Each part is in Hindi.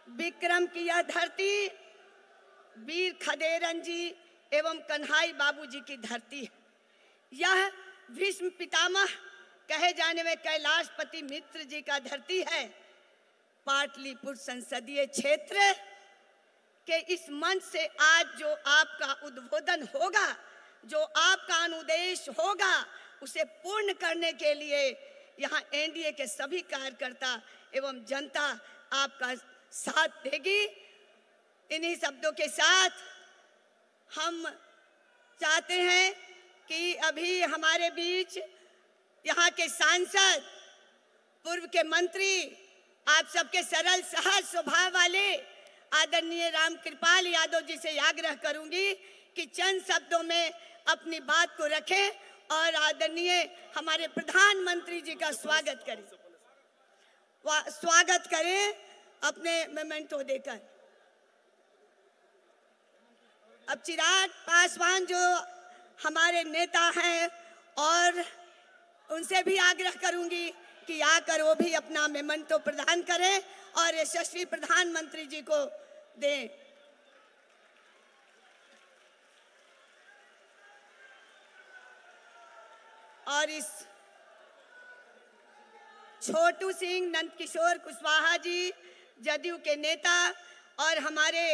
विक्रम की यह धरती वीर खदेरन जी एवं कन्हाई बाबू जी की धरती है। यह भीष्म पितामह कहे जाने में कैलाशपति मित्र जी का धरती है। पाटलिपुत्र संसदीय क्षेत्र के इस मंच से आज जो आपका उद्बोधन होगा, जो आपका अनुदेश होगा, उसे पूर्ण करने के लिए यहाँ एनडीए के सभी कार्यकर्ता एवं जनता आपका साथ देगी। इन्हीं शब्दों के साथ हम चाहते हैं कि अभी हमारे बीच यहाँ के सांसद, पूर्व के मंत्री, आप सबके सरल सहज स्वभाव वाले आदरणीय रामकृपाल यादव जी से आग्रह करूंगी कि चंद शब्दों में अपनी बात को रखें और आदरणीय हमारे प्रधानमंत्री जी का स्वागत करें अपने मोमेंटो देकर। अब चिराग पासवान जो हमारे नेता हैं, और उनसे भी आग्रह करूंगी कि आकर वो भी अपना मोमेंटो प्रदान करें और यशस्वी प्रधानमंत्री जी को दें। और इस छोटू सिंह, नंदकिशोर कुशवाहा जी, जदयू के नेता, और हमारे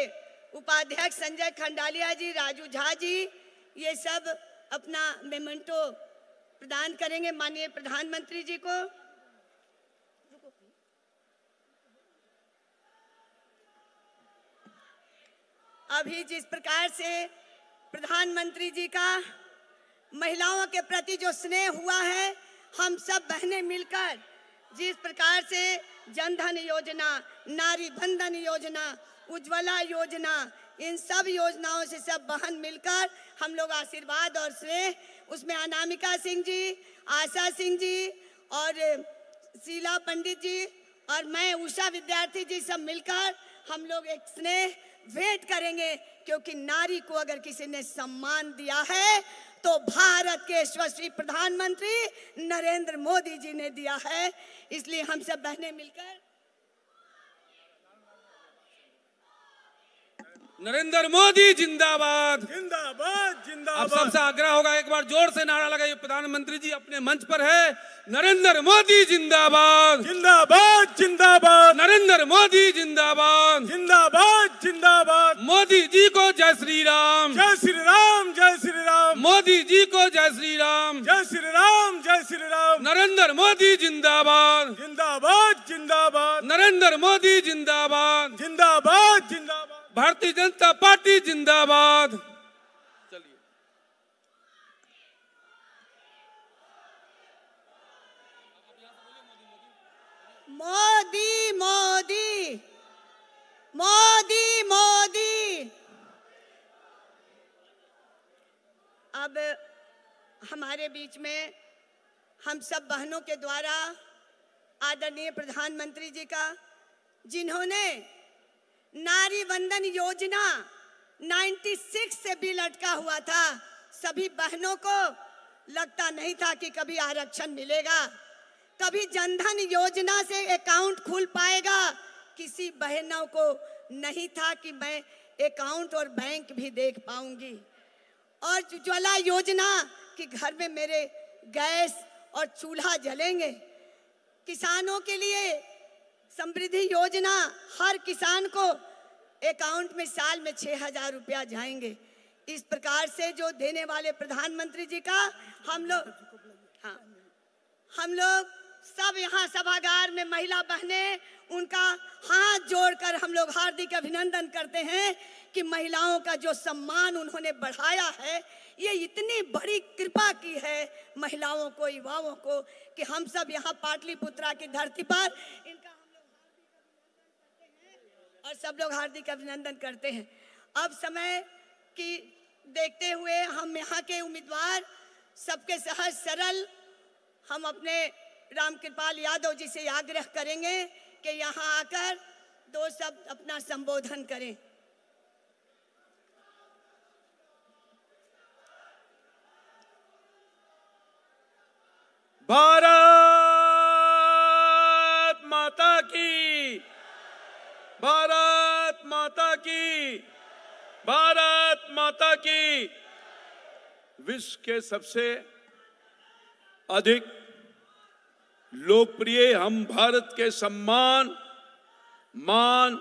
उपाध्यक्ष संजय खंडालिया जी, राजू झा जी, ये सब अपना मोमेंटो प्रदान करेंगे माननीय प्रधानमंत्री जी को। अभी जिस प्रकार से प्रधानमंत्री जी का महिलाओं के प्रति जो स्नेह हुआ है, हम सब बहनें मिलकर जिस प्रकार से जनधन योजना, नारी बंधन योजना, उज्ज्वला योजना, इन सब योजनाओं से सब बहन मिलकर हम लोग आशीर्वाद और स्नेह, उसमें अनामिका सिंह जी, आशा सिंह जी और शीला पंडित जी और मैं उषा विद्यार्थी जी सब मिलकर हम लोग एक स्नेह भेंट करेंगे, क्योंकि नारी को अगर किसी ने सम्मान दिया है तो भारत के यशस्वी प्रधानमंत्री नरेंद्र मोदी जी ने दिया है। इसलिए हम सब बहनें मिलकर नरेंद्र मोदी जिंदाबाद जिंदाबाद जिंदाबाद। अब सबसे आग्रह होगा, एक बार जोर से नारा लगाइए। प्रधानमंत्री जी अपने मंच पर है। नरेंद्र मोदी जिंदाबाद जिंदाबाद जिंदाबाद। नरेंद्र मोदी जिंदाबाद जिंदाबाद जिंदाबाद। मोदी जी को जय श्री राम। जय श्री राम जय श्री राम। मोदी जी को जय श्री राम। जय श्री राम जय श्री राम। नरेंद्र मोदी जिंदाबाद जिंदाबाद जिंदाबाद। नरेंद्र मोदी जिंदाबाद जिंदाबाद जिंदाबाद। भारतीय जनता पार्टी जिंदाबाद। चलिए मोदी मोदी मोदी मोदी। अब हमारे बीच में हम सब बहनों के द्वारा आदरणीय प्रधानमंत्री जी का, जिन्होंने नारी बंधन योजना 96 से भी लटका हुआ था, सभी बहनों को लगता नहीं था कि कभी आरक्षण मिलेगा, कभी जनधन योजना से अकाउंट खुल पाएगा। किसी बहनों को नहीं था कि मैं अकाउंट और बैंक भी देख पाऊंगी। और उज्ज्वला योजना कि घर में मेरे गैस और चूल्हा जलेंगे। किसानों के लिए समृद्धि योजना, हर किसान को अकाउंट में साल में 6,000 रुपया जाएंगे। इस प्रकार से जो देने वाले प्रधानमंत्री जी का हम लोग सब यहाँ सभागार में महिला बहनें, उनका हाथ जोड़कर हम लोग हार्दिक अभिनंदन करते हैं कि महिलाओं का जो सम्मान उन्होंने बढ़ाया है, ये इतनी बड़ी कृपा की है महिलाओं को, युवाओं को, कि हम सब यहाँ पाटलिपुत्रा की धरती पर इनका और सब लोग हार्दिक अभिनंदन करते हैं। अब समय की देखते हुए हम यहाँ के उम्मीदवार सबके सहज सरल हम अपने रामकृपाल यादव जी से आग्रह करेंगे कि यहाँ आकर 2 शब्द अपना संबोधन करें। भारत माता की, भारत की। विश्व के सबसे अधिक लोकप्रिय, हम भारत के सम्मान मान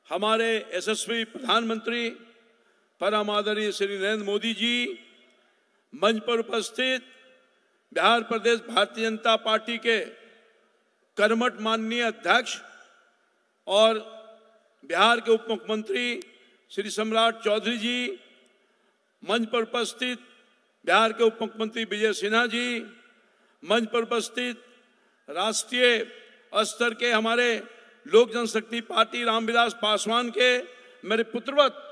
हमारे यशस्वी प्रधानमंत्री परम आदरणीय श्री नरेंद्र मोदी जी, मंच पर उपस्थित बिहार प्रदेश भारतीय जनता पार्टी के कर्मठ माननीय अध्यक्ष और बिहार के उप मुख्यमंत्री श्री सम्राट चौधरी जी, मंच पर उपस्थित बिहार के उप मुख्यमंत्री विजय सिन्हा जी, मंच पर उपस्थित राष्ट्रीय स्तर के हमारे लोक जनशक्ति पार्टी रामविलास पासवान के मेरे पुत्रवत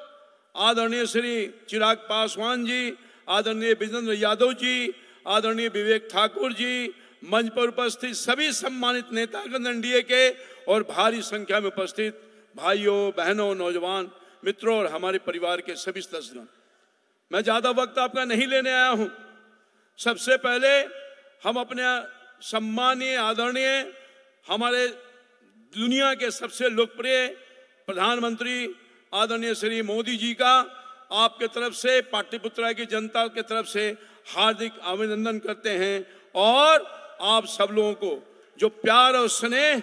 आदरणीय श्री चिराग पासवान जी, आदरणीय विजेंद्र यादव जी, आदरणीय विवेक ठाकुर जी, मंच पर उपस्थित सभी सम्मानित नेतागण एनडीए के और भारी संख्या में उपस्थित भाइयों बहनों नौजवान मित्रों और हमारे परिवार के सभी सदस्यों, मैं ज्यादा वक्त आपका नहीं लेने आया हूं। सबसे पहले हम अपने सम्मानीय आदरणीय हमारे दुनिया के सबसे लोकप्रिय प्रधानमंत्री आदरणीय श्री मोदी जी का आपके तरफ से पाटलिपुत्रा की जनता के तरफ से हार्दिक अभिनंदन करते हैं और आप सब लोगों को जो प्यार और स्नेह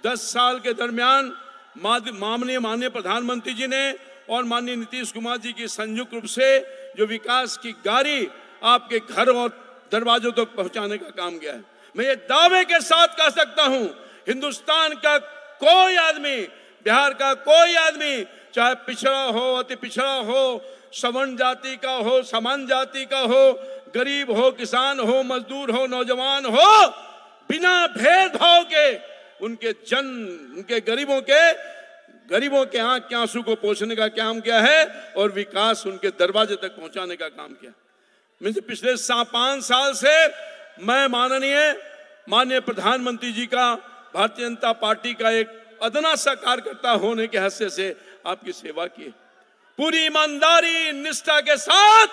10 साल के दरमियान माननीय प्रधानमंत्री जी ने और माननीय नीतीश कुमार जी की संयुक्त रूप से जो विकास की गाड़ी आपके घर और दरवाजों तक पहुंचाने का काम किया है, मैं ये दावे के साथ कह सकता हूं, हिंदुस्तान का कोई आदमी, बिहार का कोई आदमी, चाहे पिछड़ा हो, अति पिछड़ा हो, सवर्ण जाति का हो, समान जाति का हो, गरीब हो, किसान हो, मजदूर हो, नौजवान हो, बिना भेदभाव के उनके गरीबों के आंख के आंसू को पोंछने का काम किया है और विकास उनके दरवाजे तक पहुंचाने का काम किया। मुझे पिछले 5 साल से मैं माननीय प्रधानमंत्री जी का भारतीय जनता पार्टी का एक अदना सा कार्यकर्ता होने के हैसियत से आपकी सेवा की। पूरी ईमानदारी निष्ठा के साथ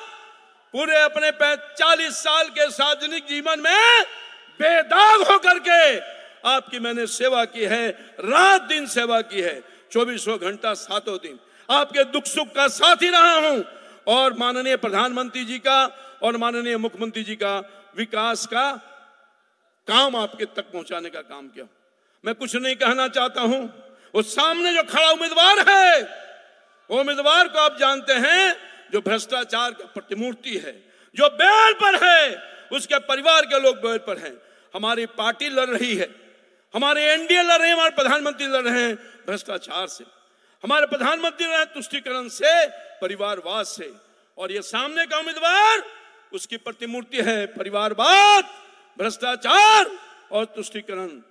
पूरे अपने 40 साल के सार्वजनिक जीवन में बेदाग होकर के आपकी मैंने सेवा की है, रात दिन सेवा की है, 24 घंटा 7 दिन आपके दुख सुख का साथ ही रहा हूं और माननीय प्रधानमंत्री जी का और माननीय मुख्यमंत्री जी का विकास का काम आपके तक पहुंचाने का काम किया। मैं कुछ नहीं कहना चाहता हूं, वो सामने जो खड़ा उम्मीदवार है, वो उम्मीदवार को आप जानते हैं जो भ्रष्टाचार का प्रतिमूर्ति है, जो बेल पर है, उसके परिवार के लोग बेल पर हैं। हमारी पार्टी लड़ रही है, हमारे एनडीए लड़ रहे हैं, हमारे प्रधानमंत्री लड़ रहे हैं भ्रष्टाचार से, हमारे प्रधानमंत्री लड़ रहे हैं तुष्टीकरण से, परिवारवाद से, और ये सामने का उम्मीदवार उसकी प्रतिमूर्ति है परिवारवाद, भ्रष्टाचार और तुष्टीकरण।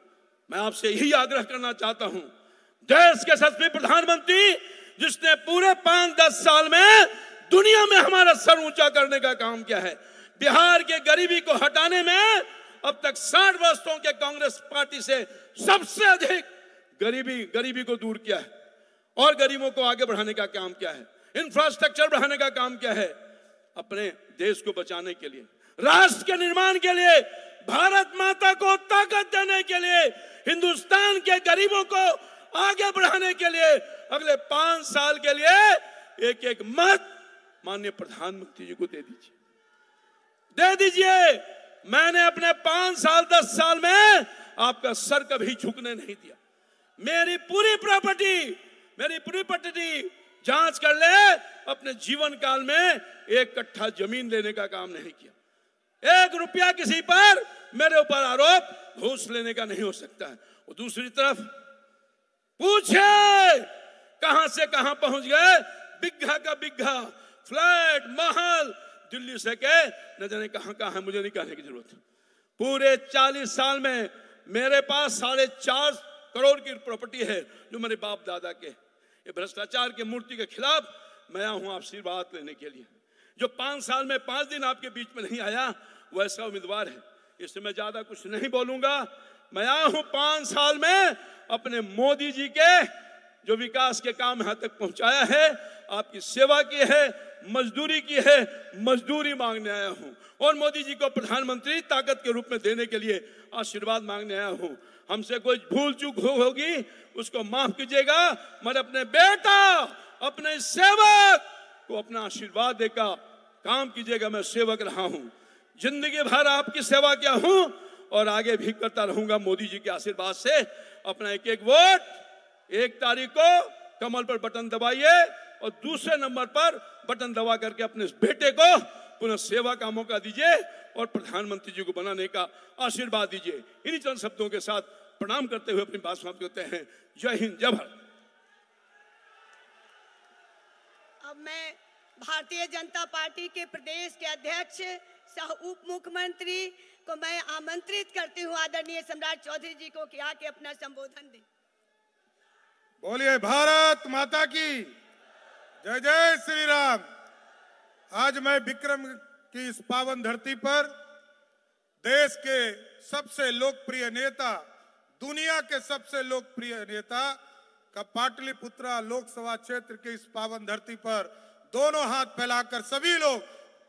मैं आपसे यही आग्रह करना चाहता हूं, देश के यशस्वी प्रधानमंत्री जिसने पूरे 5-10 साल में दुनिया में हमारा सर ऊंचा करने का काम किया है, बिहार के गरीबी को हटाने में अब तक 60 वर्षों के कांग्रेस पार्टी से सबसे अधिक गरीबी को दूर किया है और गरीबों को आगे बढ़ाने का काम किया है, इंफ्रास्ट्रक्चर बढ़ाने का काम किया है, अपने देश को बचाने के लिए, राष्ट्र के निर्माण के लिए, भारत माता को ताकत देने के लिए, हिंदुस्तान के गरीबों को आगे बढ़ाने के लिए अगले 5 साल के लिए एक मत माननीय प्रधानमंत्री जी को दे दीजिए। मैंने अपने 5 साल 10 साल में आपका सर कभी झुकने नहीं दिया। मेरी पूरी प्रॉपर्टी जांच कर ले, अपने जीवन काल में 1 कट्ठा जमीन लेने का काम नहीं किया। 1 रुपया किसी पर मेरे ऊपर आरोप घूस लेने का नहीं हो सकता है। और दूसरी तरफ पूछे कहां से कहां पहुंच गए, बिग्घा का बिग्घा फ्लैट महल दिल्ली से के न जाने कहां है, मुझे नहीं कहने की जरूरत। पूरे 40 साल में मेरे पास 4.5 करोड़ की प्रॉपर्टी है जो मेरे बाप दादा के। ये भ्रष्टाचार के मूर्ति के खिलाफ मैं आया हूं आशीर्वाद लेने के लिए। जो 5 साल में 5 दिन आपके बीच में नहीं आया वो ऐसा उम्मीदवार है। इससे मैं ज्यादा कुछ नहीं बोलूंगा। मैं आया हूं 5 साल में अपने मोदी जी के जो विकास के काम यहां तक पहुंचाया है, आपकी सेवा की है, मजदूरी की है, मजदूरी मांगने आया हूं और मोदी जी को प्रधानमंत्री ताकत के रूप में देने के लिए आशीर्वाद मांगने आया हूं। हमसे कोई भूल चूक होगी उसको माफ कीजिएगा। मैं अपने बेटा, अपने सेवक को अपना आशीर्वाद देकर काम कीजिएगा। मैं सेवक रहा हूं, जिंदगी भर आपकी सेवा किया हूं और आगे भी करता रहूंगा। मोदी जी के आशीर्वाद से अपना एक एक वोट 1 तारीख को कमल पर बटन दबाइए और दूसरे नंबर पर बटन दबा करके अपने बेटे को पुनः सेवा का मौका दीजिए और प्रधानमंत्री जी को बनाने का आशीर्वाद दीजिए। इन्हीं चंद शब्दों के साथ प्रणाम करते हुए अपनी बात समाप्त करते हैं। जय हिंद, जय भारत। अब मैं भारतीय जनता पार्टी के प्रदेश के अध्यक्ष सह उप मुख्यमंत्री को मैं आमंत्रित करती हूँ, आदरणीय सम्राट चौधरी जी को कि आके अपना संबोधन दें। बोलिए भारत माता की जय। जय श्री राम। आज मैं विक्रम की इस पावन धरती पर देश के सबसे लोकप्रिय नेता, दुनिया के सबसे लोकप्रिय नेता का पाटलिपुत्रा लोकसभा क्षेत्र के इस पावन धरती पर दोनों हाथ फैलाकर सभी लोग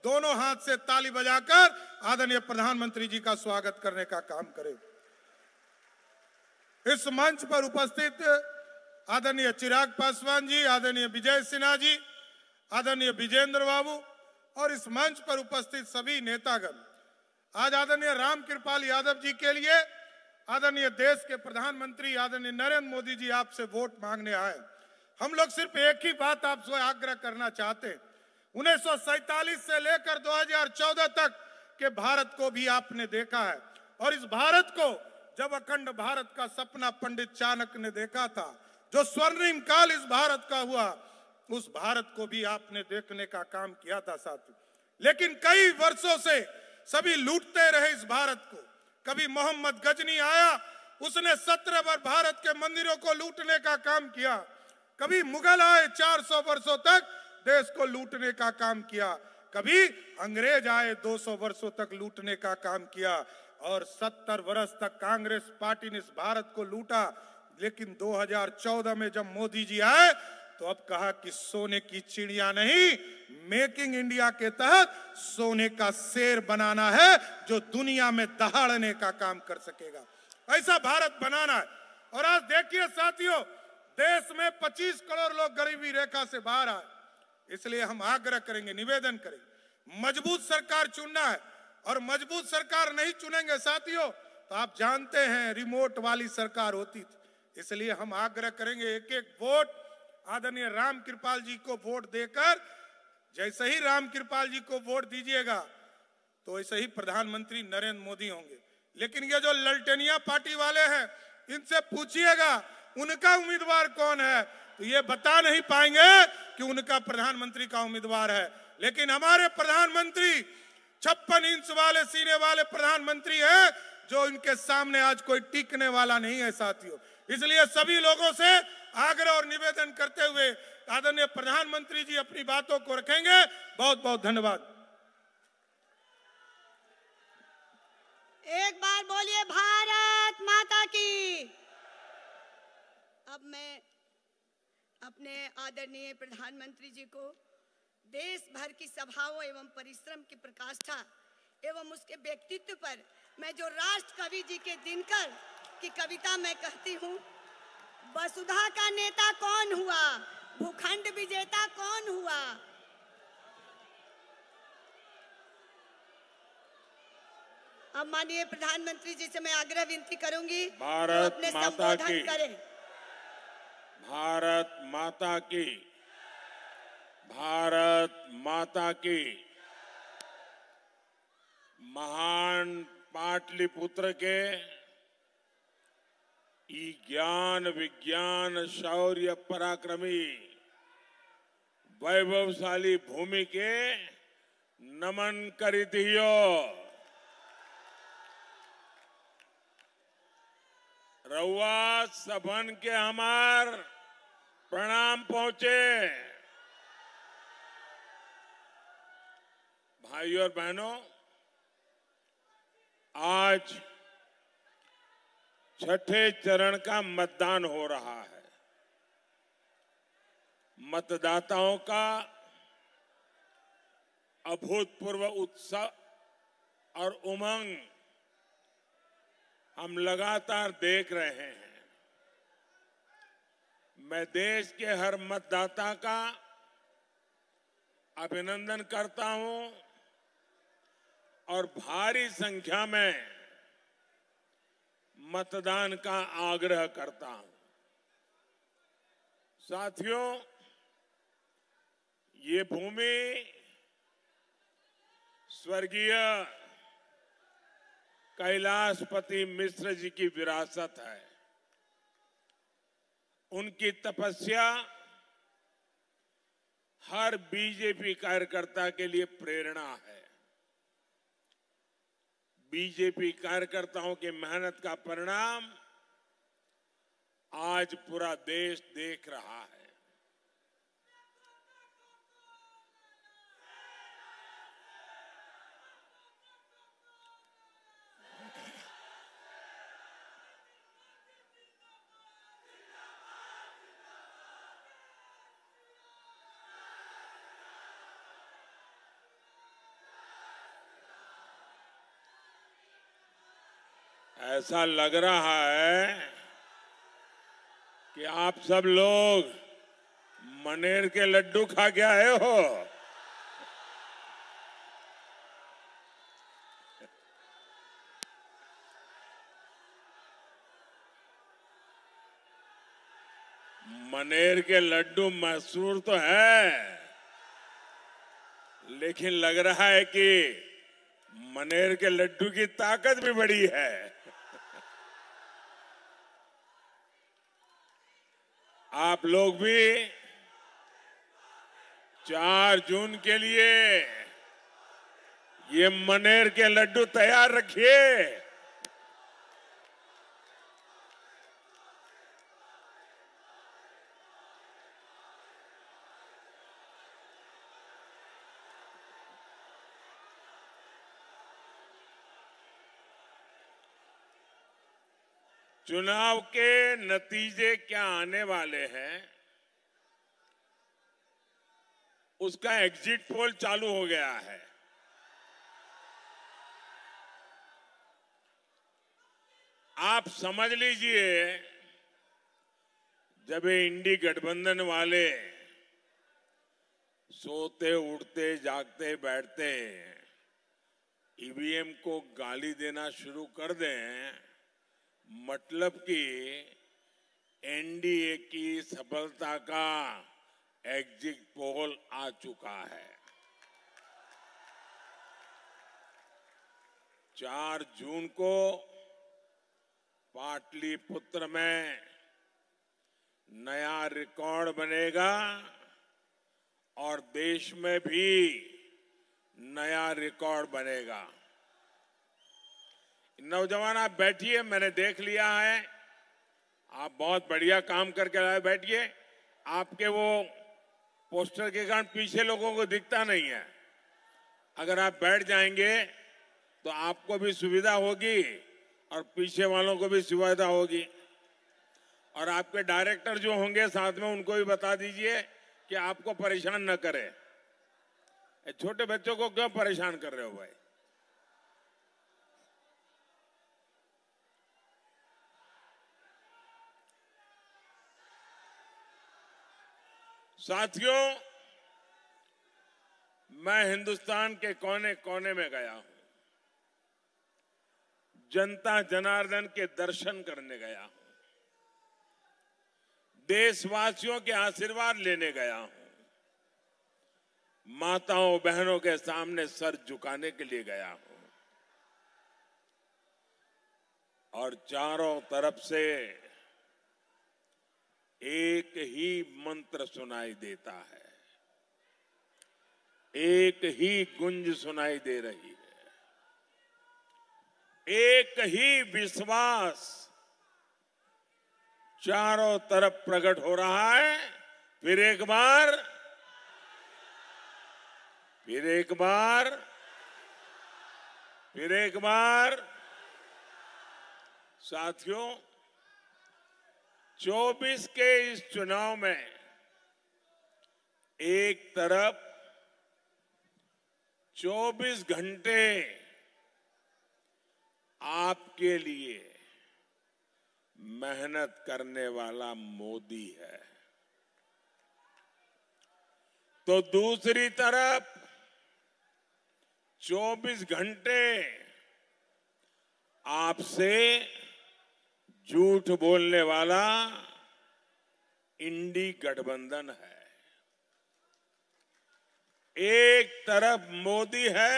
दोनों हाथ से ताली बजाकर आदरणीय प्रधानमंत्री जी का स्वागत करने का काम करें। इस मंच पर उपस्थित आदरणीय चिराग पासवान जी, आदरणीय विजय सिन्हा जी, आदरणीय विजेंद्र बाबू और इस मंच पर उपस्थित सभी नेतागण, आज आदरणीय रामकृपाल यादव जी के लिए आदरणीय देश के प्रधानमंत्री आदरणीय नरेंद्र मोदी जी आपसे वोट मांगने आए। हम लोग सिर्फ एक ही बात आपसे आग्रह करना चाहते हैं। 1947 से लेकर 2014 तक के भारत को भी आपने देखा है और इस भारत को जब अखंड भारत का सपना पंडित चाणक्य ने देखा था, जो स्वर्णिम काल इस भारत का हुआ, उस भारत को भी आपने देखने का काम किया था साथियों। लेकिन कई वर्षों से सभी लूटते रहे इस भारत को। कभी मोहम्मद गजनी आया, उसने 17 बार भारत के मंदिरों को लूटने का काम किया। कभी मुगल आए, 400 वर्षों तक देश को लूटने का काम किया। कभी अंग्रेज आए, 200 वर्षों तक लूटने का काम किया और 70 वर्ष तक कांग्रेस पार्टी ने इस भारत को लूटा। लेकिन 2014 में जब मोदी जी आए तो अब कहा कि सोने की चिड़िया नहीं, मेकिंग इंडिया के तहत सोने का शेर बनाना है जो दुनिया में दहाड़ने का काम कर सकेगा। ऐसा भारत बनाना है। और आज देखिए साथियों, देश में 25 करोड़ लोग गरीबी रेखा से बाहर आए। इसलिए हम आग्रह करेंगे, निवेदन करेंगे, मजबूत सरकार चुनना है। और मजबूत सरकार नहीं चुनेंगे साथियों तो आप जानते हैं रिमोट वाली सरकार होती थी। इसलिए हम आग्रह करेंगे, एक एक वोट आदरणीय रामकृपाल जी को वोट देकर, जैसे ही रामकृपाल जी को वोट दीजिएगा तो वैसे ही प्रधानमंत्री नरेंद्र मोदी होंगे। लेकिन ये जो ललटेनिया पार्टी वाले हैं, इनसे पूछिएगा उनका उम्मीदवार कौन है तो ये बता नहीं पाएंगे कि उनका प्रधानमंत्री का उम्मीदवार है। लेकिन हमारे प्रधानमंत्री 56 इंच वाले सीने वाले प्रधानमंत्री है, जो इनके सामने आज कोई टिकने वाला नहीं है साथियों। इसलिए सभी लोगों से आग्रह और निवेदन करते हुए आदरणीय प्रधानमंत्री जी अपनी बातों को रखेंगे। बहुत बहुत धन्यवाद। एक बार बोलिए भारत माता की। अब मैं अपने आदरणीय प्रधानमंत्री जी को देश भर की सभाओं एवं परिश्रम की प्रकाष्ठा एवं उसके व्यक्तित्व पर मैं जो राष्ट्र कवि जी के दिनकर की कविता मैं कहती हूँ, वसुधा का नेता कौन हुआ, भूखंड विजेता कौन हुआ। अब माननीय प्रधानमंत्री जी से मैं आग्रह विनती करूंगी, भारत अपने माता संबोधन की। करें। भारत माता की। भारत माता की। महान पाटलिपुत्र के ज्ञान विज्ञान शौर्य पराक्रमी वैभवशाली भूमि के नमन करितियो। रउआ सबन के हमार प्रणाम पहुंचे। भाइयों और बहनों, आज छठे चरण का मतदान हो रहा है। मतदाताओं का अभूतपूर्व उत्साह और उमंग हम लगातार देख रहे हैं। मैं देश के हर मतदाता का अभिनंदन करता हूं और भारी संख्या में मतदान का आग्रह करता हूं। साथियों, ये भूमि स्वर्गीय कैलाशपति मिश्र जी की विरासत है। उनकी तपस्या हर बीजेपी कार्यकर्ता के लिए प्रेरणा है। बीजेपी कार्यकर्ताओं की मेहनत का परिणाम आज पूरा देश देख रहा है। ऐसा लग रहा है कि आप सब लोग मनेर के लड्डू खा के आए हो। मनेर के लड्डू मशहूर तो है, लेकिन लग रहा है कि मनेर के लड्डू की ताकत भी बड़ी है। आप लोग भी 4 जून के लिए ये मनेर के लड्डू तैयार रखिए। चुनाव के नतीजे क्या आने वाले हैं, उसका एग्जिट पोल चालू हो गया है। आप समझ लीजिए, जब ये इंडी गठबंधन वाले सोते उठते जागते बैठते ईवीएम को गाली देना शुरू कर दें, मतलब कि एनडीए की सफलता का एग्जिट पोल आ चुका है। 4 जून को पाटलिपुत्र में नया रिकॉर्ड बनेगा और देश में भी नया रिकॉर्ड बनेगा। नौजवान, आप बैठिए, मैंने देख लिया है, आप बहुत बढ़िया काम करके लाए। बैठिए। आपके वो पोस्टर के कारण पीछे लोगों को दिखता नहीं है। अगर आप बैठ जाएंगे तो आपको भी सुविधा होगी और पीछे वालों को भी सुविधा होगी। और आपके डायरेक्टर जो होंगे साथ में, उनको भी बता दीजिए कि आपको परेशान न करें। छोटे बच्चों को क्यों परेशान कर रहे हो भाई? साथियों, मैं हिंदुस्तान के कोने कोने में गया हूं, जनता जनार्दन के दर्शन करने गया हूं, देशवासियों के आशीर्वाद लेने गया हूं, माताओं बहनों के सामने सर झुकाने के लिए गया हूं, और चारों तरफ से एक ही मंत्र सुनाई देता है, एक ही गुंज सुनाई दे रही है, एक ही विश्वास चारों तरफ प्रकट हो रहा है। फिर एक बार, फिर एक बार, फिर एक बार। साथियों, 24 के इस चुनाव में एक तरफ 24 घंटे आपके लिए मेहनत करने वाला मोदी है, तो दूसरी तरफ 24 घंटे आपसे झूठ बोलने वाला इंडी गठबंधन है। एक तरफ मोदी है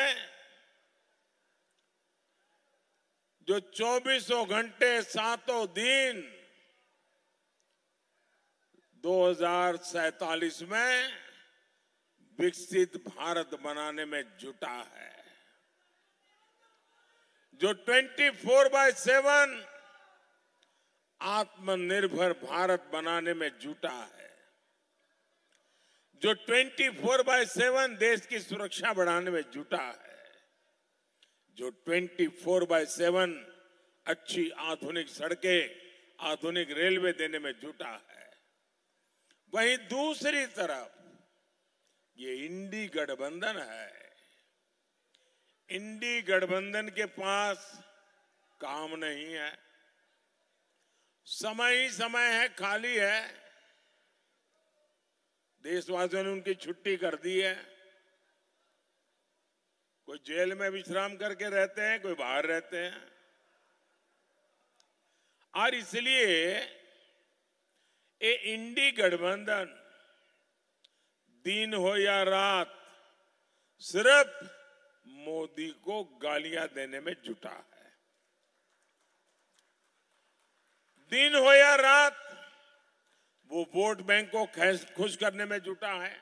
जो 24 घंटे 7 दिन 2047 में विकसित भारत बनाने में जुटा है, जो 24/7 आत्मनिर्भर भारत बनाने में जुटा है, जो 24/7 देश की सुरक्षा बढ़ाने में जुटा है, जो 24/7 अच्छी आधुनिक सड़कें, आधुनिक रेलवे देने में जुटा है। वहीं दूसरी तरफ ये इंडी गठबंधन है। इंडी गठबंधन के पास काम नहीं है, समय ही समय है, खाली है। देशवासियों ने उनकी छुट्टी कर दी है। कोई जेल में विश्राम करके रहते हैं, कोई बाहर रहते हैं, और इसलिए ये इंडी गठबंधन दिन हो या रात सिर्फ मोदी को गालियां देने में जुटा है। दिन हो या रात वो वोट बैंक को खुश करने में जुटा है।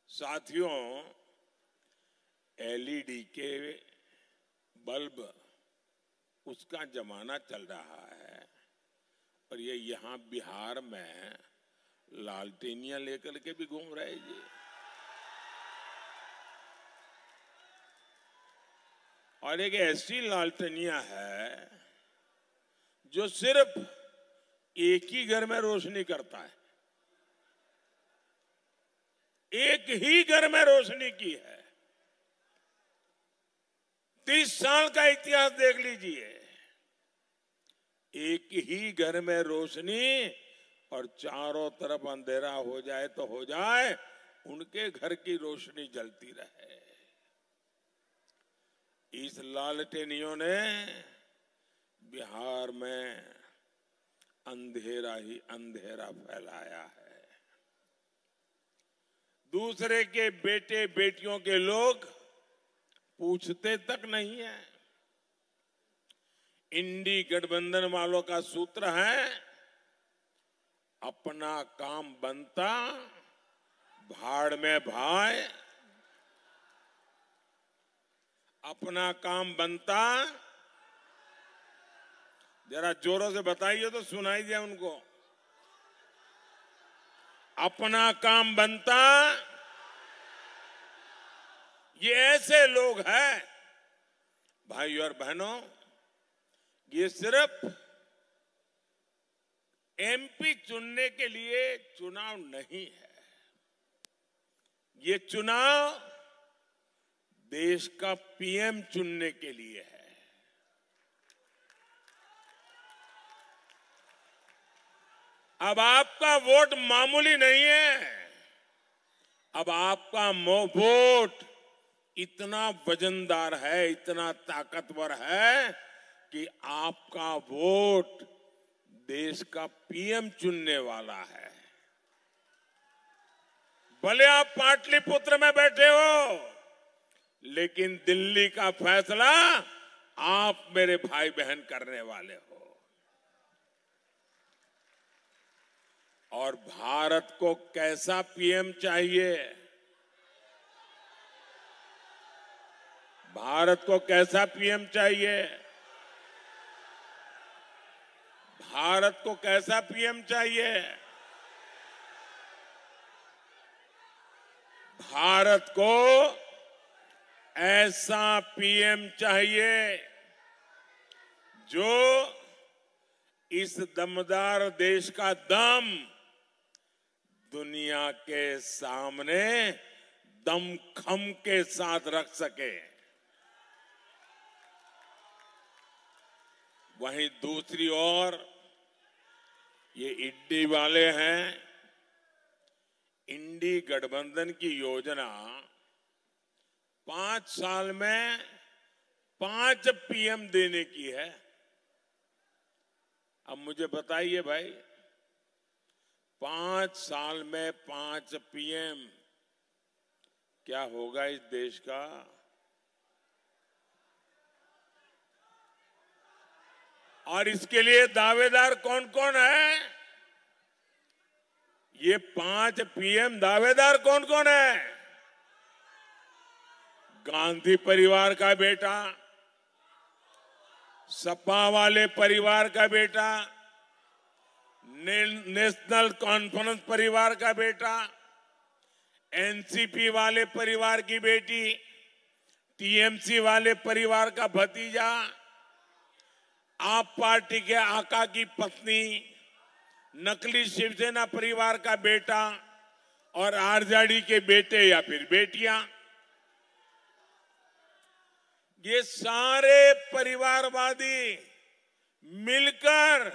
साथियों, एलईडी के बल्ब उसका जमाना चल रहा है, और ये यहां बिहार में लालटेनियां लेकर के भी घूम रहे जी। और एक ऐसी लालटेनियां है जो सिर्फ एक ही घर में रोशनी करता है, एक ही घर में रोशनी की है। 30 साल का इतिहास देख लीजिए, एक ही घर में रोशनी और चारों तरफ अंधेरा हो जाए तो हो जाए, उनके घर की रोशनी जलती रहे। इस लालटेनियों ने बिहार में अंधेरा ही अंधेरा फैलाया है। दूसरे के बेटे बेटियों के लोग पूछते तक नहीं है। इंडी गठबंधन वालों का सूत्र है, अपना काम बनता भाड़ में भाए, अपना काम बनता, जरा जोरों से बताइए तो सुनाई दिया उनको। अपना काम बनता, ये ऐसे लोग हैं भाइयों और बहनों, ये सिर्फ एमपी चुनने के लिए चुनाव नहीं है, ये चुनाव देश का पीएम चुनने के लिए है। अब आपका वोट मामूली नहीं है, अब आपका वोट इतना वजनदार है, इतना ताकतवर है कि आपका वोट देश का पीएम चुनने वाला है। भले आप पाटलिपुत्र में बैठे हो, लेकिन दिल्ली का फैसला आप मेरे भाई बहन करने वाले हो। और भारत को कैसा पीएम चाहिए? भारत को कैसा पीएम चाहिए? भारत को कैसा पीएम चाहिए? भारत को ऐसा पीएम चाहिए जो इस दमदार देश का दम दुनिया के सामने दमखम के साथ रख सके। वहीं दूसरी ओर ये ईडी वाले हैं, इंडी गठबंधन की योजना 5 साल में 5 पीएम देने की है। अब मुझे बताइए भाई, 5 साल में 5 पीएम क्या होगा इस देश का? और इसके लिए दावेदार कौन कौन है? ये 5 पीएम दावेदार कौन कौन है? गांधी परिवार का बेटा, सपा वाले परिवार का बेटा, नेशनल कॉन्फ्रेंस परिवार का बेटा, एनसीपी वाले परिवार की बेटी, टीएमसी वाले परिवार का भतीजा, आप पार्टी के आका की पत्नी, नकली शिवसेना परिवार का बेटा और आरजेडी के बेटे या फिर बेटियां, ये सारे परिवारवादी मिलकर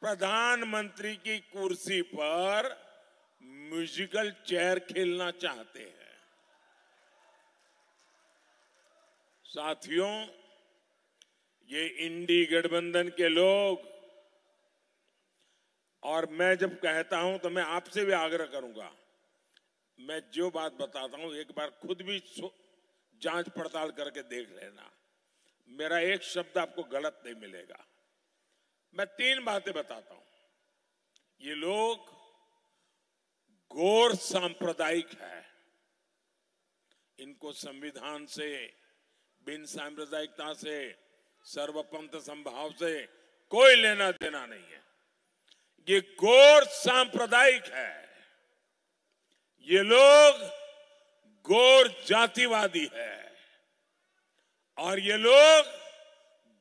प्रधानमंत्री की कुर्सी पर म्यूजिकल चेयर खेलना चाहते हैं। साथियों, ये इंडी गठबंधन के लोग, और मैं जब कहता हूं तो मैं आपसे भी आग्रह करूंगा, मैं जो बात बताता हूं एक बार खुद भी जांच पड़ताल करके देख लेना। मेरा एक शब्द आपको गलत नहीं मिलेगा। मैं 3 बातें बताता हूं। ये लोग घोर सांप्रदायिक है। इनको संविधान से, बिन सांप्रदायिकता से, सर्वपंथ संभाव से कोई लेना देना नहीं है। ये घोर सांप्रदायिक है। ये लोग घोर जातिवादी है और ये लोग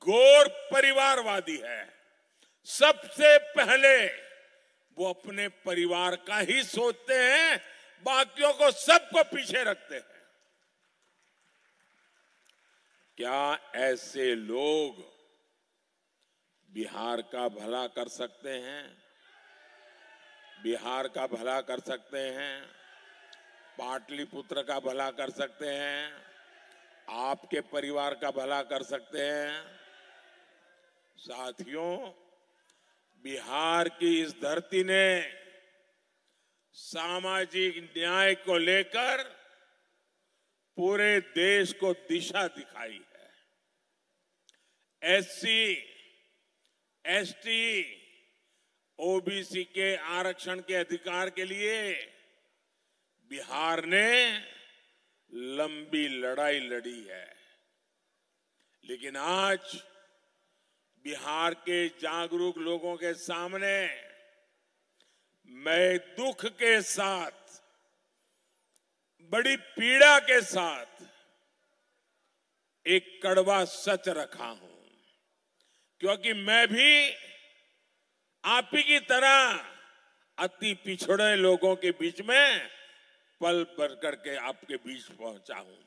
घोर परिवारवादी है। सबसे पहले वो अपने परिवार का ही सोचते हैं, बाकियों को सबको पीछे रखते हैं। क्या ऐसे लोग बिहार का भला कर सकते हैं? बिहार का भला कर सकते हैं? पाटलिपुत्र का भला कर सकते हैं? आपके परिवार का भला कर सकते हैं? साथियों, बिहार की इस धरती ने सामाजिक न्याय को लेकर पूरे देश को दिशा दिखाई है। एससी, एसटी, ओबीसी के आरक्षण के अधिकार के लिए बिहार ने लंबी लड़ाई लड़ी है। लेकिन आज बिहार के जागरूक लोगों के सामने मैं दुख के साथ, बड़ी पीड़ा के साथ एक कड़वा सच रखा हूं, क्योंकि मैं भी आप ही की तरह अति पिछड़े लोगों के बीच में पल भर करके आपके बीच पहुंचा हूं।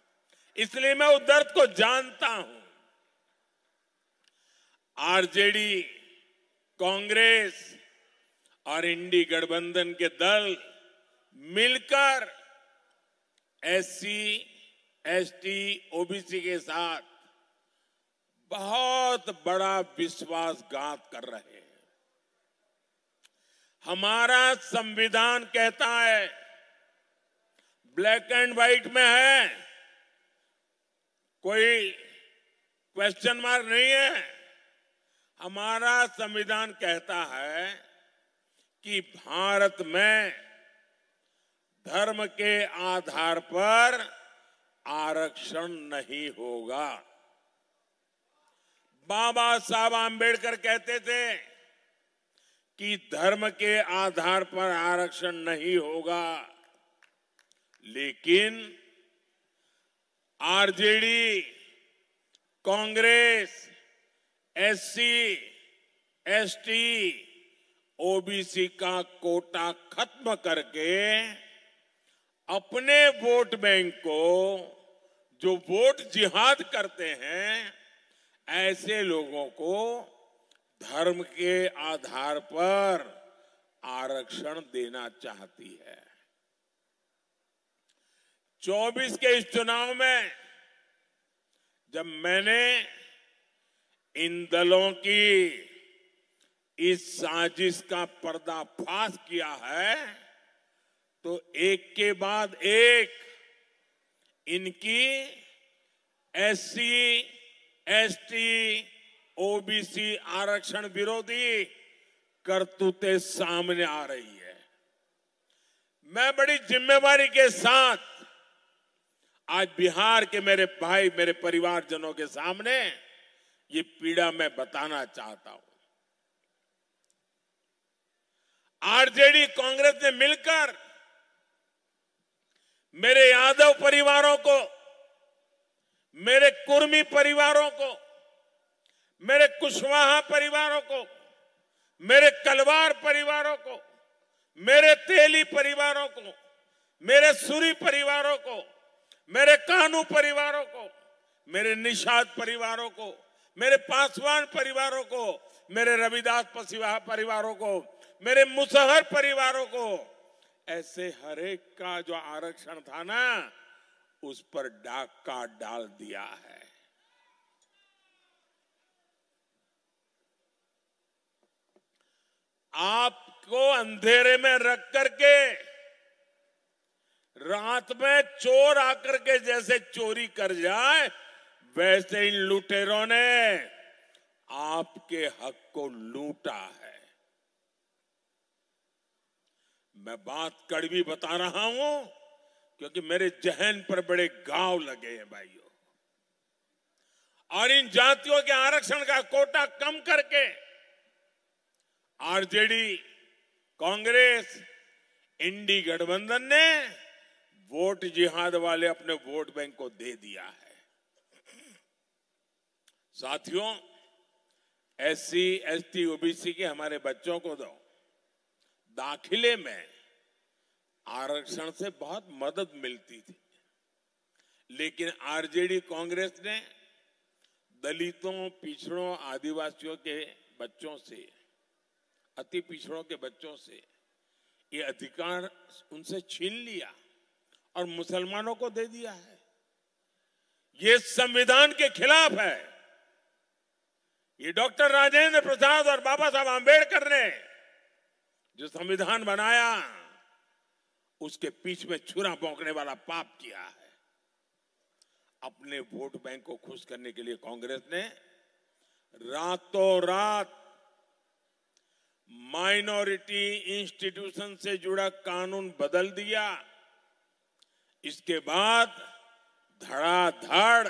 इसलिए मैं उस दर्द को जानता हूं। आरजेडी, कांग्रेस और इंडी गठबंधन के दल मिलकर एससी, एसटी, ओबीसी के साथ बहुत बड़ा विश्वासघात कर रहे हैं। हमारा संविधान कहता है, ब्लैक एंड व्हाइट में है, कोई क्वेश्चन मार्क नहीं है। हमारा संविधान कहता है कि भारत में धर्म के आधार पर आरक्षण नहीं होगा। बाबा साहब आंबेडकर कहते थे कि धर्म के आधार पर आरक्षण नहीं होगा, लेकिन RJD, Congress, SC, ST, OBC का कोटा खत्म करके अपने वोट बैंक को, जो वोट जिहाद करते हैं, ऐसे लोगों को धर्म के आधार पर आरक्षण देना चाहती है। 24 के इस चुनाव में जब मैंने इन दलों की इस साजिश का पर्दाफाश किया है तो एक के बाद एक इनकी एससी, एसटी, ओबीसी आरक्षण विरोधी करतूतें सामने आ रही है। मैं बड़ी जिम्मेवारी के साथ आज बिहार के मेरे भाई, मेरे परिवारजनों के सामने ये पीड़ा मैं बताना चाहता हूं। आरजेडी कांग्रेस ने मिलकर मेरे यादव परिवारों को, मेरे कुर्मी परिवारों को, मेरे कुशवाहा परिवारों को, मेरे कलवार परिवारों को, मेरे तेली परिवारों को, मेरे सूरी परिवारों को, मेरे कानू परिवारों को, मेरे निषाद परिवारों को, मेरे पासवान परिवारों को, मेरे रविदास पसीवाहा परिवारों को, मेरे मुसहर परिवारों को, ऐसे हर एक का जो आरक्षण था ना, उस पर डाका डाल दिया है। आपको अंधेरे में रख करके रात में चोर आकर के जैसे चोरी कर जाए, वैसे इन लुटेरों ने आपके हक को लूटा है। मैं बात कड़वी बता रहा हूं क्योंकि मेरे जहन पर बड़े घाव लगे हैं भाइयों। और इन जातियों के आरक्षण का कोटा कम करके आरजेडी, कांग्रेस, इंडी गठबंधन ने वोट जिहाद वाले अपने वोट बैंक को दे दिया है। साथियों, एससी, एसटी, ओबीसी के हमारे बच्चों को दो दाखिले में आरक्षण से बहुत मदद मिलती थी, लेकिन आरजेडी कांग्रेस ने दलितों, पिछड़ों, आदिवासियों के बच्चों से, अति पिछड़ों के बच्चों से ये अधिकार उनसे छीन लिया और मुसलमानों को दे दिया है। ये संविधान के खिलाफ है। ये डॉक्टर राजेंद्र प्रसाद और बाबा साहब आंबेडकर ने जो संविधान बनाया, उसके पीछ में छुरा भोंकने वाला पाप किया है। अपने वोट बैंक को खुश करने के लिए कांग्रेस ने रातों रात माइनॉरिटी इंस्टीट्यूशन से जुड़ा कानून बदल दिया। इसके बाद धड़ाधड़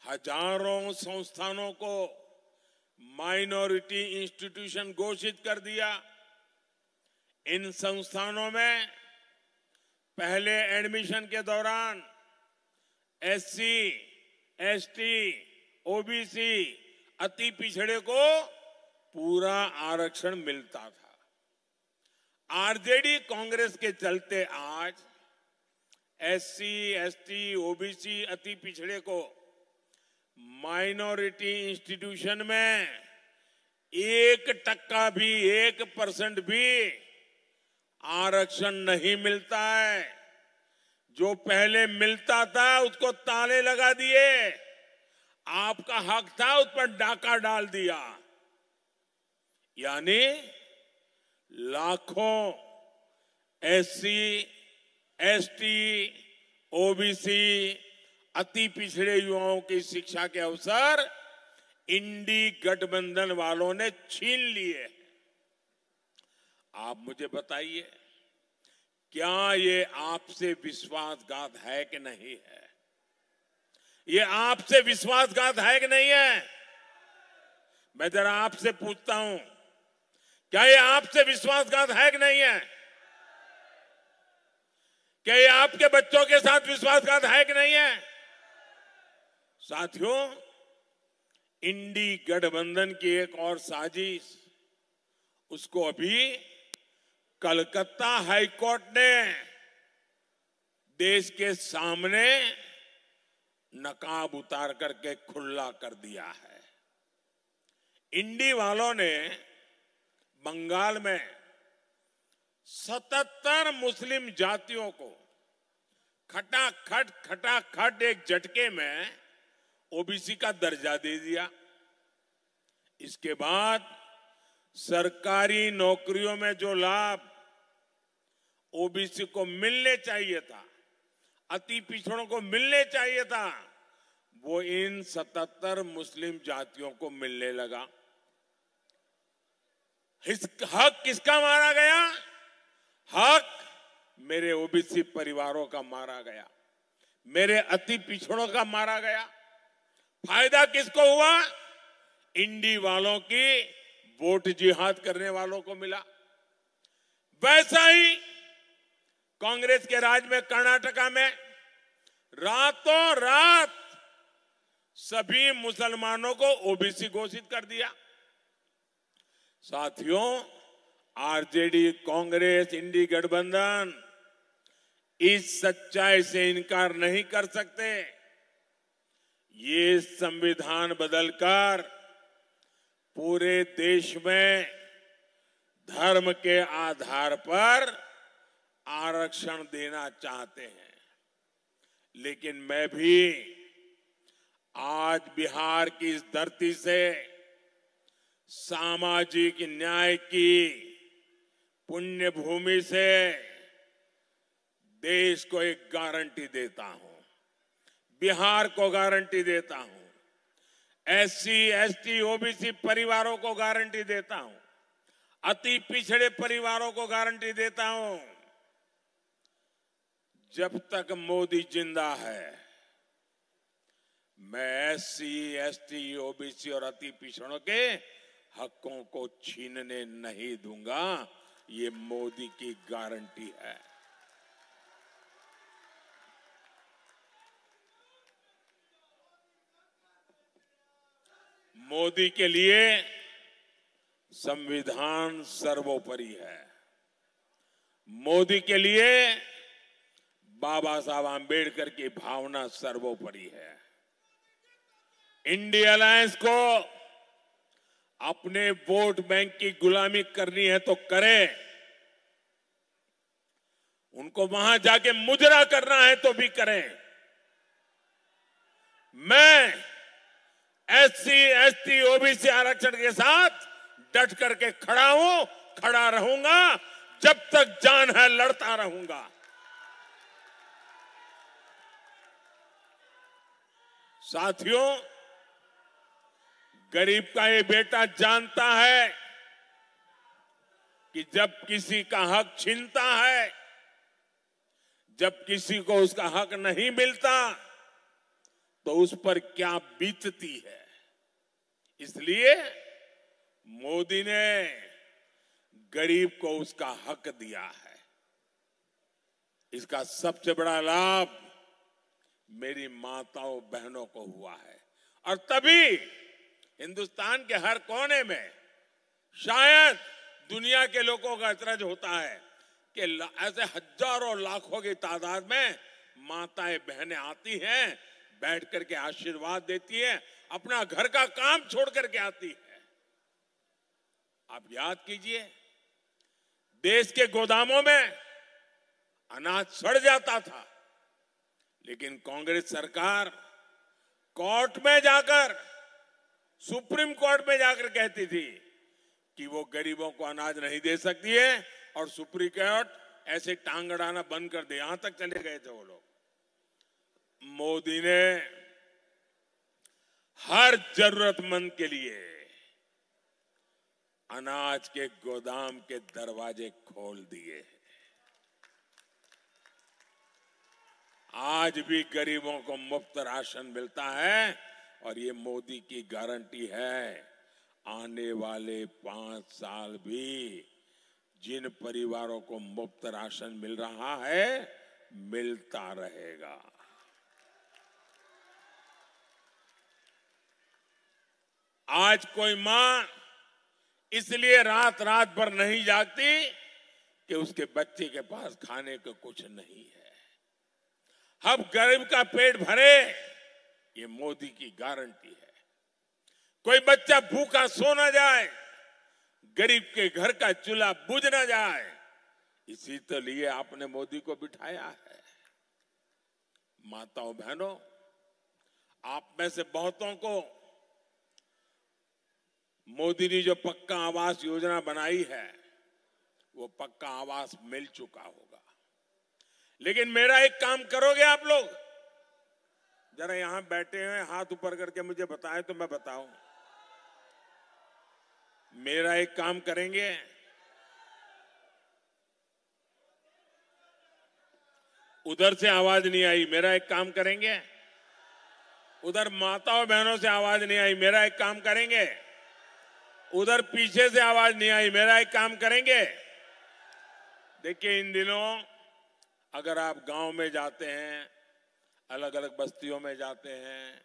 हजारों संस्थानों को माइनॉरिटी इंस्टीट्यूशन घोषित कर दिया। इन संस्थानों में पहले एडमिशन के दौरान एससी, एसटी, ओबीसी, अति पिछड़े को पूरा आरक्षण मिलता था। आरजेडी कांग्रेस के चलते आज एससी, एसटी, ओबीसी, अति पिछड़े को माइनॉरिटी इंस्टीट्यूशन में 1% भी, 1% भी आरक्षण नहीं मिलता है। जो पहले मिलता था उसको ताले लगा दिए, आपका हक था उस पर डाका डाल दिया। यानी लाखों एससी, एसटी, ओबीसी, अति पिछड़े युवाओं की शिक्षा के अवसर इंडी गठबंधन वालों ने छीन लिए। आप मुझे बताइए, क्या ये आपसे विश्वासघात है कि नहीं है? ये आपसे विश्वासघात है कि नहीं है? मैं जरा आपसे पूछता हूं, क्या ये आपसे विश्वासघात है कि नहीं है? क्या ये आपके बच्चों के साथ विश्वासघात है कि नहीं है? साथियों, इंडी गठबंधन की एक और साजिश, उसको अभी कलकत्ता हाईकोर्ट ने देश के सामने नकाब उतार करके खुला कर दिया है। इंडी वालों ने बंगाल में 77 मुस्लिम जातियों को खटाखट एक झटके में ओबीसी का दर्जा दे दिया। इसके बाद सरकारी नौकरियों में जो लाभ ओबीसी को मिलने चाहिए था, अति पिछड़ों को मिलने चाहिए था, वो इन 77 मुस्लिम जातियों को मिलने लगा। हक किसका मारा गया? हक मेरे ओबीसी परिवारों का मारा गया, मेरे अति पिछड़ों का मारा गया। फायदा किसको हुआ? इंडी वालों की वोट जिहाद करने वालों को मिला। वैसा ही कांग्रेस के राज में कर्नाटका में रातों रात सभी मुसलमानों को ओबीसी घोषित कर दिया। साथियों, आरजेडी, कांग्रेस, इंडी गठबंधन इस सच्चाई से इनकार नहीं कर सकते। ये संविधान बदलकर पूरे देश में धर्म के आधार पर आरक्षण देना चाहते हैं। लेकिन मैं भी आज बिहार की इस धरती से सामाजिक न्याय की पुण्य भूमि से देश को एक गारंटी देता हूं, बिहार को गारंटी देता हूं, एससी, एसटी, ओबीसी परिवारों को गारंटी देता हूं, अति पिछड़े परिवारों को गारंटी देता हूं, जब तक मोदी जिंदा है मैं एससी, एसटी, ओबीसी और अति पिछड़ों के हकों को छीनने नहीं दूंगा। ये मोदी की गारंटी है। मोदी के लिए संविधान सर्वोपरि है। मोदी के लिए बाबा साहब आंबेडकर की भावना सर्वोपरि है। इंडिया अलायंस को अपने वोट बैंक की गुलामी करनी है तो करे, उनको वहां जाके मुजरा करना है तो भी करें। मैं एससी, एसटी, ओबीसी आरक्षण के साथ डट करके खड़ा हूं, खड़ा रहूंगा, जब तक जान है लड़ता रहूंगा। साथियों, गरीब का ये बेटा जानता है कि जब किसी का हक छीनता है, जब किसी को उसका हक नहीं मिलता तो उस पर क्या बीतती है। इसलिए मोदी ने गरीब को उसका हक दिया है। इसका सबसे बड़ा लाभ मेरी माताओं बहनों को हुआ है। और तभी हिंदुस्तान के हर कोने में शायद दुनिया के लोगों का एतराज होता है कि ऐसे हजारों लाखों की तादाद में माताएं बहनें आती हैं, बैठ करके आशीर्वाद देती हैं, अपना घर का काम छोड़ करके आती है। आप याद कीजिए, देश के गोदामों में अनाज सड़ जाता था, लेकिन कांग्रेस सरकार कोर्ट में जाकर, सुप्रीम कोर्ट में जाकर कहती थी कि वो गरीबों को अनाज नहीं दे सकती है, और सुप्रीम कोर्ट ऐसे टांग अड़ाना बंद कर दे, यहां तक चले गए थे वो लोग। मोदी ने हर जरूरतमंद के लिए अनाज के गोदाम के दरवाजे खोल दिए। आज भी गरीबों को मुफ्त राशन मिलता है, और ये मोदी की गारंटी है। आने वाले 5 साल भी जिन परिवारों को मुफ्त राशन मिल रहा है, मिलता रहेगा। आज कोई मां इसलिए रात रात भर नहीं जागती कि उसके बच्चे के पास खाने को कुछ नहीं है। अब गरीब का पेट भरे, ये मोदी की गारंटी है। कोई बच्चा भूखा सो ना जाए, गरीब के घर का चूल्हा बुझ ना जाए, इसी तो लिए आपने मोदी को बिठाया है। माताओं बहनों, आप में से बहुतों को मोदी ने जो पक्का आवास योजना बनाई है वो पक्का आवास मिल चुका होगा। लेकिन मेरा एक काम करोगे आप लोग? जरा यहां बैठे हैं, हाथ ऊपर करके मुझे बताएं तो मैं बताऊं। मेरा एक काम करेंगे? उधर से आवाज नहीं आई, मेरा एक काम करेंगे? उधर माताओं बहनों से आवाज नहीं आई, मेरा एक काम करेंगे? उधर पीछे से आवाज नहीं आई, मेरा एक काम करेंगे? देखिए, इन दिनों अगर आप गांव में जाते हैं, अलग अलग बस्तियों में जाते हैं,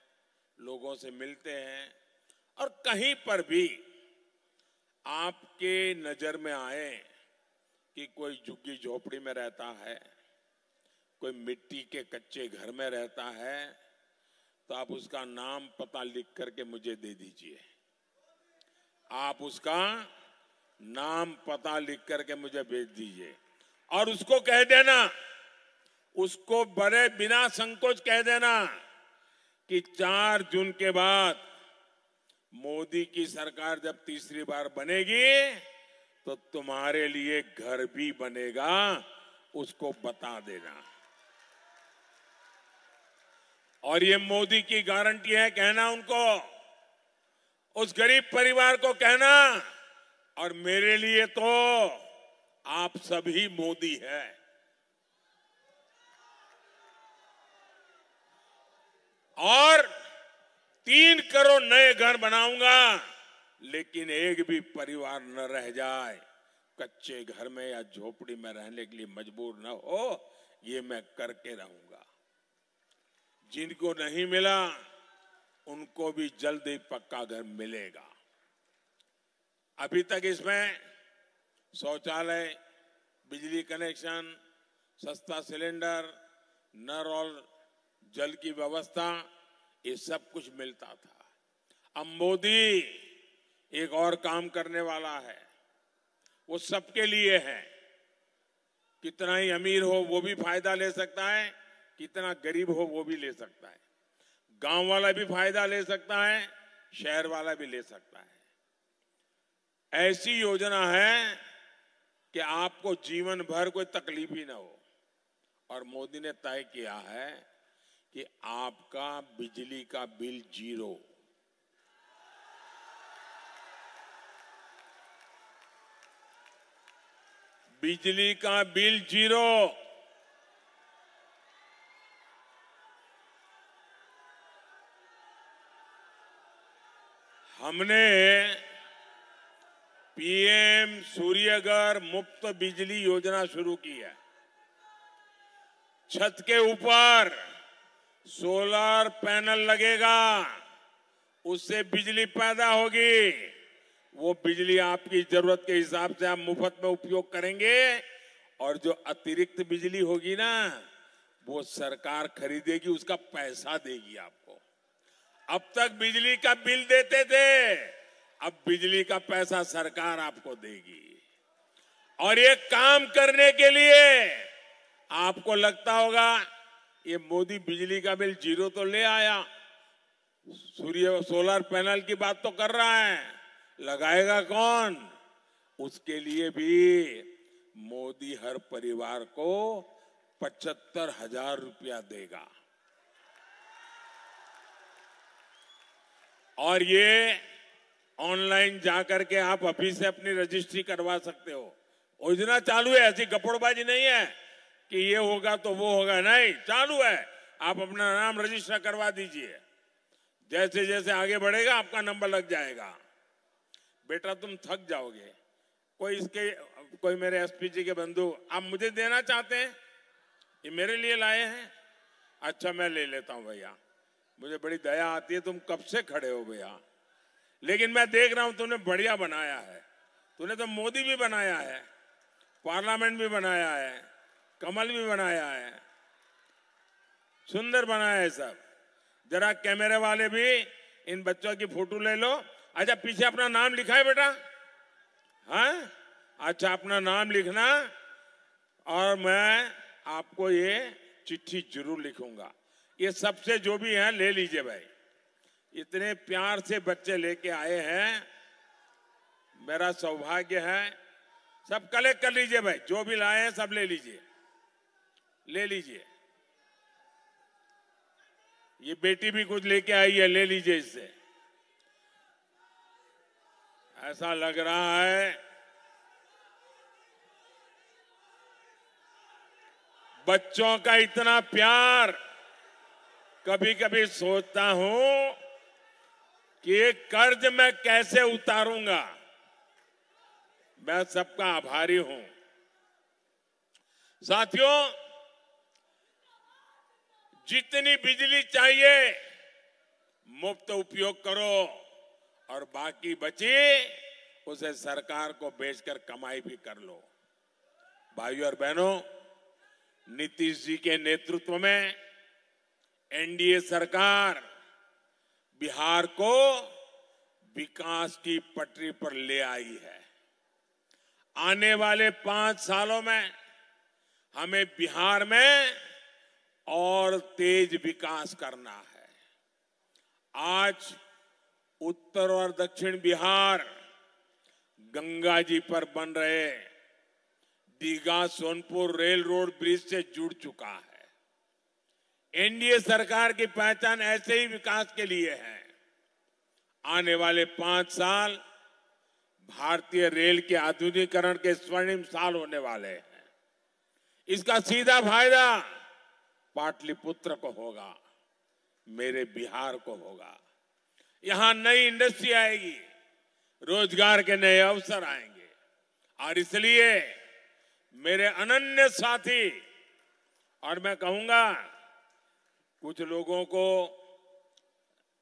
लोगों से मिलते हैं और कहीं पर भी आपके नजर में आए कि कोई झुग्गी झोपड़ी में रहता है, कोई मिट्टी के कच्चे घर में रहता है, तो आप उसका नाम पता लिख करके मुझे दे दीजिए। आप उसका नाम पता लिख करके मुझे भेज दीजिए और उसको कह देना, उसको बड़े बिना संकोच कह देना कि 4 जून के बाद मोदी की सरकार जब तीसरी बार बनेगी तो तुम्हारे लिए घर भी बनेगा, उसको बता देना। और ये मोदी की गारंटी है, कहना उनको, उस गरीब परिवार को कहना, और मेरे लिए तो आप सभी मोदी है। और 3 करोड़ नए घर बनाऊंगा, लेकिन एक भी परिवार न रह जाए कच्चे घर में या झोपड़ी में रहने के लिए मजबूर न हो, ये मैं करके रहूंगा। जिनको नहीं मिला उनको भी जल्द ही पक्का घर मिलेगा। अभी तक इसमें शौचालय, बिजली कनेक्शन, सस्ता सिलेंडर, नल और जल की व्यवस्था, ये सब कुछ मिलता था। अब मोदी एक और काम करने वाला है, वो सबके लिए है। कितना ही अमीर हो वो भी फायदा ले सकता है, कितना गरीब हो वो भी ले सकता है। गांव वाला भी फायदा ले सकता है, शहर वाला भी ले सकता है। ऐसी योजना है कि आपको जीवन भर कोई तकलीफ ही ना हो। और मोदी ने तय किया है कि आपका बिजली का बिल 0। बिजली का बिल 0। हमने पीएम सूर्यघर मुफ्त बिजली योजना शुरू की है। छत के ऊपर सोलर पैनल लगेगा, उससे बिजली पैदा होगी। वो बिजली आपकी जरूरत के हिसाब से आप मुफ्त में उपयोग करेंगे, और जो अतिरिक्त बिजली होगी ना, वो सरकार खरीदेगी, उसका पैसा देगी आपको। अब तक बिजली का बिल देते थे, अब बिजली का पैसा सरकार आपको देगी। और ये काम करने के लिए आपको लगता होगा ये मोदी बिजली का बिल 0 तो ले आया, सोलर पैनल की बात तो कर रहा है, लगाएगा कौन? उसके लिए भी मोदी हर परिवार को 75,000 रुपया देगा। और ये ऑनलाइन जाकर के आप अभी से अपनी रजिस्ट्री करवा सकते हो। योजना चालू है, ऐसी गपड़बाजी नहीं है कि ये होगा तो वो होगा, नहीं, चालू है। आप अपना नाम रजिस्टर करवा दीजिए, जैसे जैसे आगे बढ़ेगा आपका नंबर लग जाएगा। बेटा तुम थक जाओगे। कोई मेरे एसपी जी के बंधु आप मुझे देना चाहते हैं, ये मेरे लिए लाए हैं, अच्छा मैं ले लेता हूं भैया, मुझे बड़ी दया आती है, तुम कब से खड़े हो भैया, लेकिन मैं देख रहा हूं तुमने बढ़िया बनाया है। तूने तो मोदी भी बनाया है, पार्लियामेंट भी बनाया है, कमल भी बनाया है, सुंदर बनाया है सब। जरा कैमरे वाले भी इन बच्चों की फोटो ले लो। अच्छा पीछे अपना नाम लिखा है बेटा? हाँ, अच्छा अपना नाम लिखना, और मैं आपको ये चिट्ठी जरूर लिखूंगा। ये सबसे जो भी हैं ले लीजिए भाई। इतने प्यार से बच्चे लेके आए हैं, मेरा सौभाग्य है। सब कलेक्ट कर लीजिए भाई, जो भी लाए हैं सब ले लीजिए, ले लीजिए। ये बेटी भी कुछ लेके आई है, ले लीजिए इससे। ऐसा लग रहा है बच्चों का इतना प्यार। कभी कभी सोचता हूं कि ये कर्ज मैं कैसे उतारूंगा। मैं सबका आभारी हूं। साथियों, जितनी बिजली चाहिए मुफ्त उपयोग करो और बाकी बची उसे सरकार को बेचकर कमाई भी कर लो। भाइयों और बहनों, नीतीश जी के नेतृत्व में एनडीए सरकार बिहार को विकास की पटरी पर ले आई है। आने वाले 5 सालों में हमें बिहार में और तेज विकास करना है। आज उत्तर और दक्षिण बिहार गंगा जी पर बन रहे Digha Sonpur rail road bridge से जुड़ चुका है। एनडीए सरकार की पहचान ऐसे ही विकास के लिए है। आने वाले 5 साल भारतीय रेल के आधुनिकीकरण के स्वर्णिम साल होने वाले हैं। इसका सीधा फायदा पाटलिपुत्र को होगा, मेरे बिहार को होगा। यहां नई इंडस्ट्री आएगी, रोजगार के नए अवसर आएंगे। और इसलिए मेरे अनन्य साथी, और मैं कहूंगा कुछ लोगों को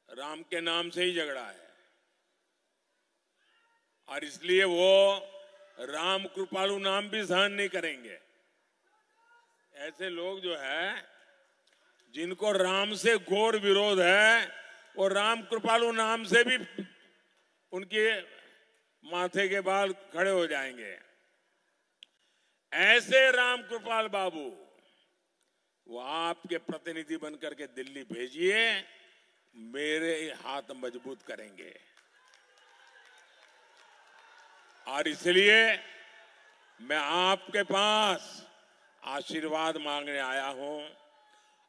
राम के नाम से ही झगड़ा है और इसलिए वो राम कृपालु नाम भी सहन नहीं करेंगे। ऐसे लोग जो है जिनको राम से घोर विरोध है, वो राम कृपालु नाम से भी उनके माथे के बाल खड़े हो जाएंगे। ऐसे राम कृपाल बाबू वो आपके प्रतिनिधि बनकर के दिल्ली भेजिए, मेरे हाथ मजबूत करेंगे। और इसलिए मैं आपके पास आशीर्वाद मांगने आया हूं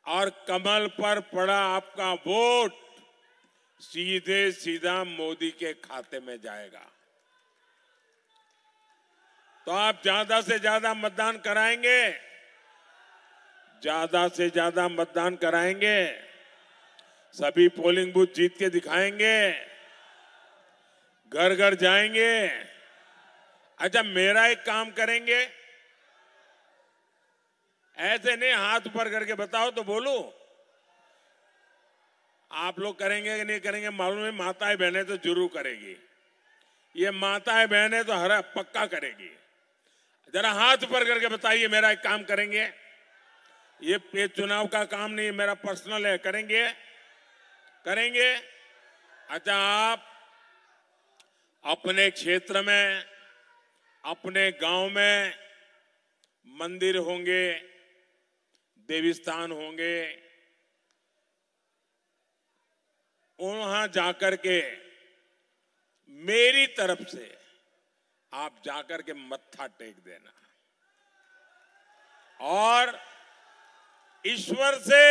और कमल पर पड़ा आपका वोट सीधे सीधा मोदी के खाते में जाएगा। तो आप ज्यादा से ज्यादा मतदान कराएंगे, ज्यादा से ज्यादा मतदान कराएंगे, सभी पोलिंग बूथ जीत के दिखाएंगे, घर घर जाएंगे। अच्छा, मेरा एक काम करेंगे, ऐसे नहीं हाथ ऊपर करके बताओ तो बोलूं। आप लोग करेंगे कि नहीं करेंगे मालूम है, माताएं बहनें तो जरूर करेगी। ये माताएं बहनें तो हर पक्का करेगी। जरा हाथ ऊपर करके बताइए, मेरा एक काम करेंगे। ये चुनाव का काम नहीं, मेरा पर्सनल है, करेंगे करेंगे। अच्छा, आप अपने क्षेत्र में, अपने गांव में मंदिर होंगे, देवी स्थान होंगे, वहां जाकर के मेरी तरफ से आप जाकर के मत्था टेक देना और ईश्वर से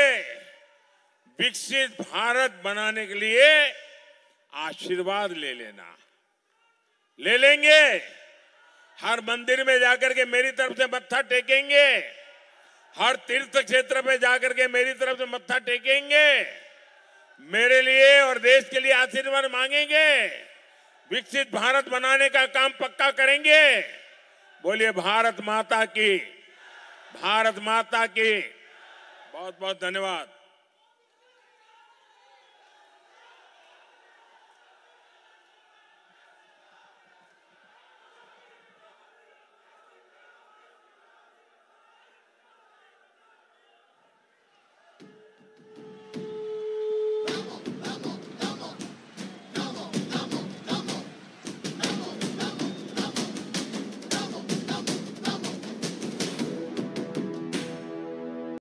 विकसित भारत बनाने के लिए आशीर्वाद ले लेना। ले लेंगे, हर मंदिर में जाकर के मेरी तरफ से मत्था टेकेंगे, हर तीर्थ क्षेत्र पे जाकर के मेरी तरफ से मत्था टेकेंगे, मेरे लिए और देश के लिए आशीर्वाद मांगेंगे, विकसित भारत बनाने का काम पक्का करेंगे। बोलिए भारत माता की, भारत माता की। बहुत बहुत धन्यवाद।